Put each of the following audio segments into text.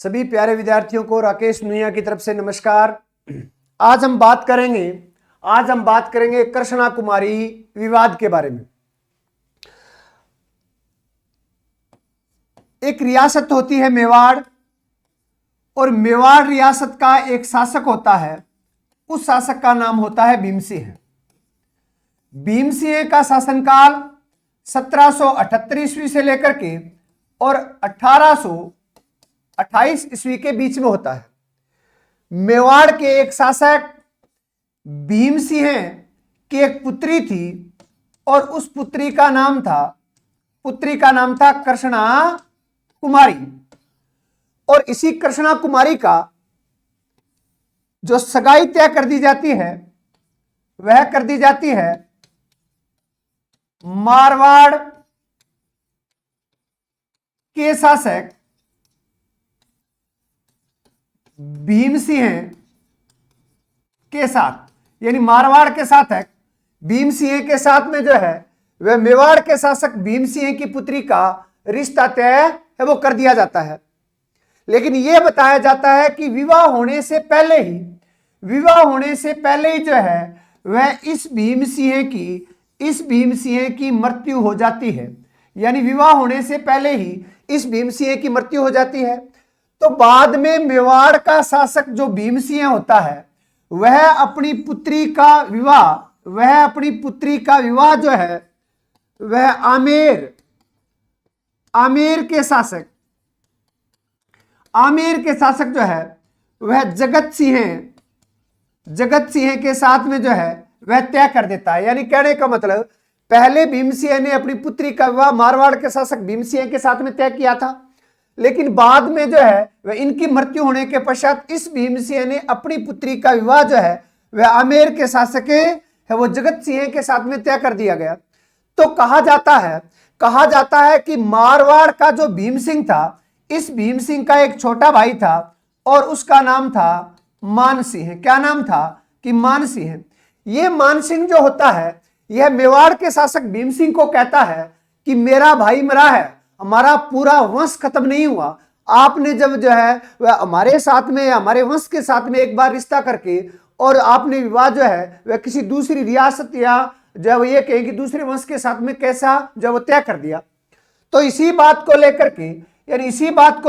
सभी प्यारे विद्यार्थियों को राकेश नुइया की तरफ से नमस्कार। आज हम बात करेंगे कृष्णा कुमारी विवाद के बारे में। एक रियासत होती है मेवाड़, और मेवाड़ रियासत का एक शासक होता है। उस शासक का नाम होता है भीमसिंह। भीमसिंह का शासनकाल 1778 ईस्वी से लेकर के और 1828 ईस्वी के बीच में होता है। मेवाड़ के एक शासक भीमसिंह की एक पुत्री थी, और उस पुत्री का नाम था कृष्णा कुमारी। और इसी कृष्णा कुमारी का जो सगाई तय कर दी जाती है, वह कर दी जाती है मारवाड़ के शासक भीमसिंह के साथ, यानी मारवाड़ के शासक भीमसिंह के साथ में जो है वह मेवाड़ के शासक भीमसिंह की पुत्री का रिश्ता तय है वो कर दिया जाता है। लेकिन यह बताया जाता है कि विवाह होने से पहले ही जो है वह इस भीमसिंह की मृत्यु हो जाती है। यानी विवाह होने से पहले ही इस भीमसिंह की मृत्यु हो जाती है। तो बाद में मेवाड़ का शासक जो भीमसिंह होता है, वह अपनी पुत्री का विवाह जो है वह आमेर के शासक जो है वह जगत सिंह के साथ में जो है वह तय कर देता है। यानी कहने का मतलब, पहले भीमसिंह ने अपनी पुत्री का विवाह मारवाड़ के शासक भीमसिंह के साथ में तय किया था, लेकिन बाद में जो है वह इनकी मृत्यु होने के पश्चात इस भीमसिंह ने अपनी पुत्री का विवाह जो है वह आमेर के शासक है वो जगत सिंह के साथ में तय कर दिया गया। तो कहा जाता है कि मारवाड़ का जो भीमसिंह था, इस भीमसिंह का एक छोटा भाई था और उसका नाम था मानसिंह। क्या नाम था? कि मानसिंह। ये मानसिंह जो होता है, यह मेवाड़ के शासक भीमसिंह को कहता है कि मेरा भाई मरा है, हमारा पूरा वंश खत्म नहीं हुआ। आपने जब जो है वह हमारे साथ में, हमारे वंश के साथ में एक बार रिश्ता करके और आपने विवाह जो है वह किसी दूसरी रियासत या जब ये कहें कि दूसरे वंश के साथ में कैसा जब वो तय कर दिया। तो इसी बात को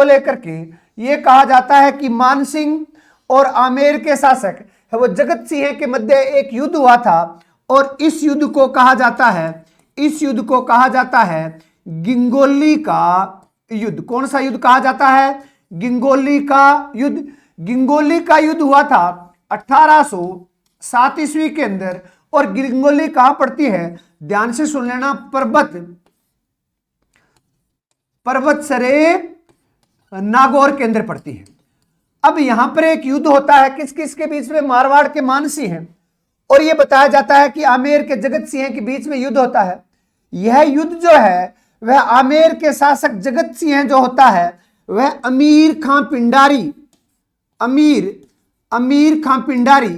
लेकर के ये कहा जाता है कि मानसिंह और आमेर के शासक है वो जगत सिंह के मध्य एक युद्ध हुआ था, और इस युद्ध को कहा जाता है गिंगोली का युद्ध। कौन सा युद्ध कहा जाता है? गिंगोली का युद्ध। गिंगोली का युद्ध हुआ था 1807 ईस्वी के अंदर, और गिंगोली कहां पड़ती है? ध्यान से सुन लेना, पर्वत सरे नागौर के अंदर पड़ती है। अब यहां पर एक युद्ध होता है किस किस के बीच में? मारवाड़ के मानसिंह हैं, और यह बताया जाता है कि आमेर के जगत सिंह के बीच में युद्ध होता है। यह युद्ध जो है वह आमेर के शासक जगत सिंह जो होता है वह अमीर खां पिंडारी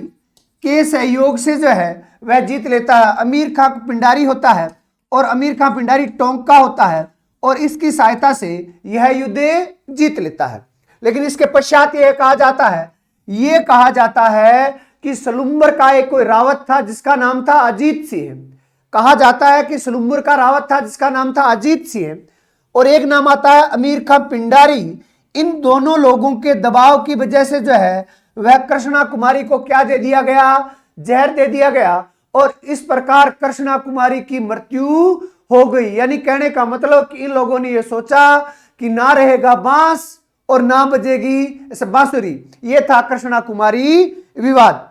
के सहयोग से जो है वह जीत लेता है। अमीर खां पिंडारी होता है, और अमीर खां पिंडारी टोंका होता है, और इसकी सहायता से यह युद्ध जीत लेता है। लेकिन इसके पश्चात यह कहा जाता है कि सलुम्बर का एक कोई रावत था जिसका नाम था अजीत सिंह। कहा जाता है कि सलुम्बर का रावत था जिसका नाम था अजीत सिंह, और एक नाम आता है अमीर खां पिंडारी। इन दोनों लोगों के दबाव की वजह से जो है वह कृष्णा कुमारी को क्या दे दिया गया? जहर दे दिया गया, और इस प्रकार कृष्णा कुमारी की मृत्यु हो गई। यानी कहने का मतलब कि इन लोगों ने यह सोचा कि ना रहेगा बांस और ना बजेगी बांसुरी। यह था कृष्णा कुमारी विवाद।